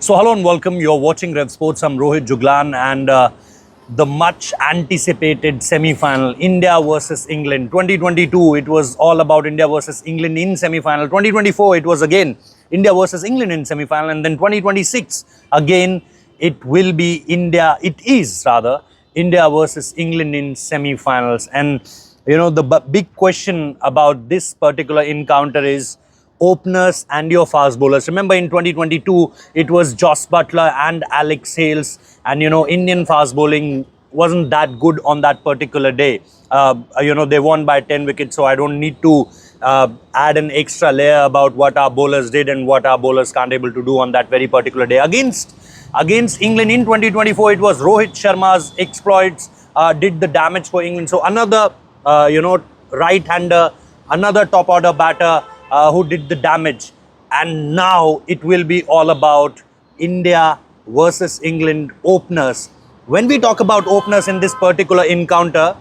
So hello and welcome. You're watching Revsportz. I'm Rohit Juglan and the much anticipated semi-final, India versus England. 2022, it was all about India versus England in semi-final. 2024, it was again India versus England in semi-final. And then 2026, again, it will be India versus England in semi-finals. And, you know, the big question about this particular encounter is openers and your fast bowlers. Remember in 2022, it was Joss Buttler and Alex Hales, and Indian fast bowling wasn't that good on that particular day. They won by 10 wickets, so I don't need to add an extra layer about what our bowlers did and what our bowlers can't able to do on that very particular day. Against England in 2024, it was Rohit Sharma's exploits did the damage for England. So another right-hander, another top order batter who did the damage. And now it will be all about India versus England openers. When we talk about openers in this particular encounter,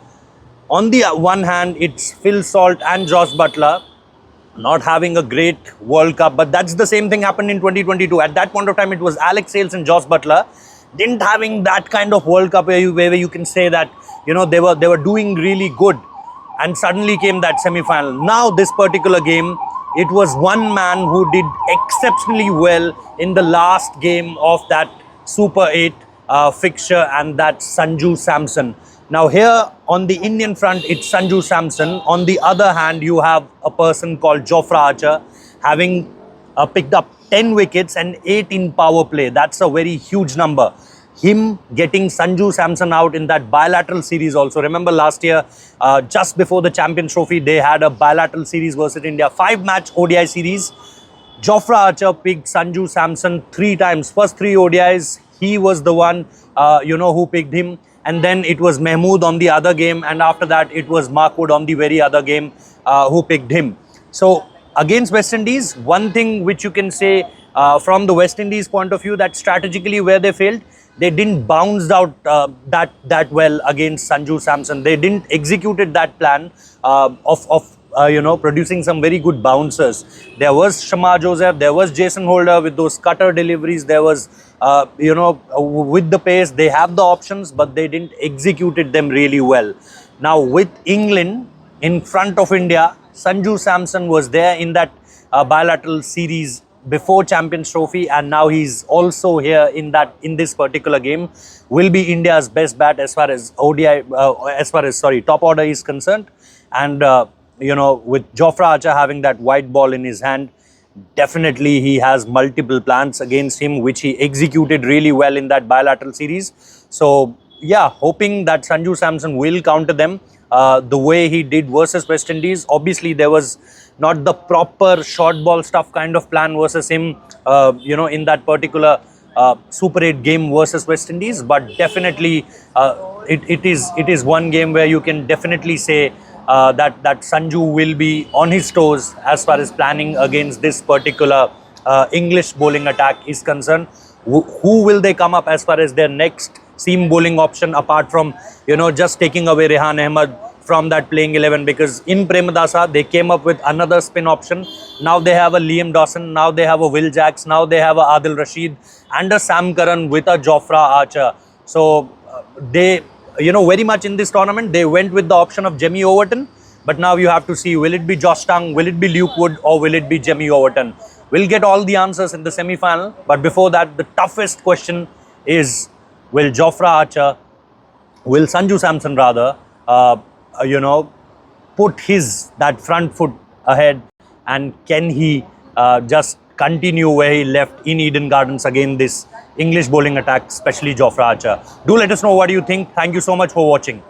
on the one hand, it's Phil Salt and Joss Buttler not having a great World Cup, but that's the same thing happened in 2022. At that point of time, it was Alex Hales and Joss Buttler didn't having that kind of World Cup where you can say that they were doing really good, and suddenly came that semi-final. Now this particular game, it was one man who did exceptionally well in the last game of that Super 8 fixture, and that's Sanju Samson. Now here on the Indian front, it's Sanju Samson. On the other hand, you have a person called Jofra Archer having picked up 10 wickets and 8 in power play. That's a very huge number. Him getting Sanju Samson out in that bilateral series also. Remember last year, just before the Champions Trophy, they had a bilateral series versus India. 5-match ODI series. Jofra Archer picked Sanju Samson 3 times. First 3 ODIs, he was the one, who picked him. And then it was Mahmood on the other game. And after that, it was Markwood on the very other game who picked him. So against West Indies, one thing which you can say from the West Indies point of view, that strategically where they failed, they didn't bounce out that well against Sanju Samson. They didn't executed that plan of producing some very good bouncers. There was Shamar Joseph, there was Jason Holder with those cutter deliveries. There was, with the pace, they have the options, but they didn't executed them really well. Now with England in front of India, Sanju Samson was there in that bilateral series before Champions Trophy, and now he's also here in this particular game. Will be India's best bat as far as top order is concerned. And with Jofra Archer having that white ball in his hand, definitely he has multiple plans against him, which he executed really well in that bilateral series. So yeah, hoping that Sanju Samson will counter them the way he did versus West Indies. Obviously, there was not the proper short ball stuff kind of plan versus him, in that particular Super 8 game versus West Indies. But definitely, it is one game where you can definitely say that Sanju will be on his toes as far as planning against this particular English bowling attack is concerned. Who will they come up as far as their next seam bowling option, apart from just taking away Rehan Ahmed from that playing 11? Because in Premadasa they came up with another spin option. Now they have a Liam Dawson, now they have a Will Jacks, now they have a Adil Rashid and a Sam Curran with a Jofra Archer. So they very much in this tournament they went with the option of Jemmy Overton, but now you have to see, will it be Josh Tongue, will it be Luke Wood, or will it be Jemmy Overton? We'll get all the answers in the semi-final. But before that, the toughest question is, will Sanju Samson rather, put that front foot ahead, and can he just continue where he left in Eden Gardens against this English bowling attack, especially Jofra Archer? Do let us know what you think. Thank you so much for watching.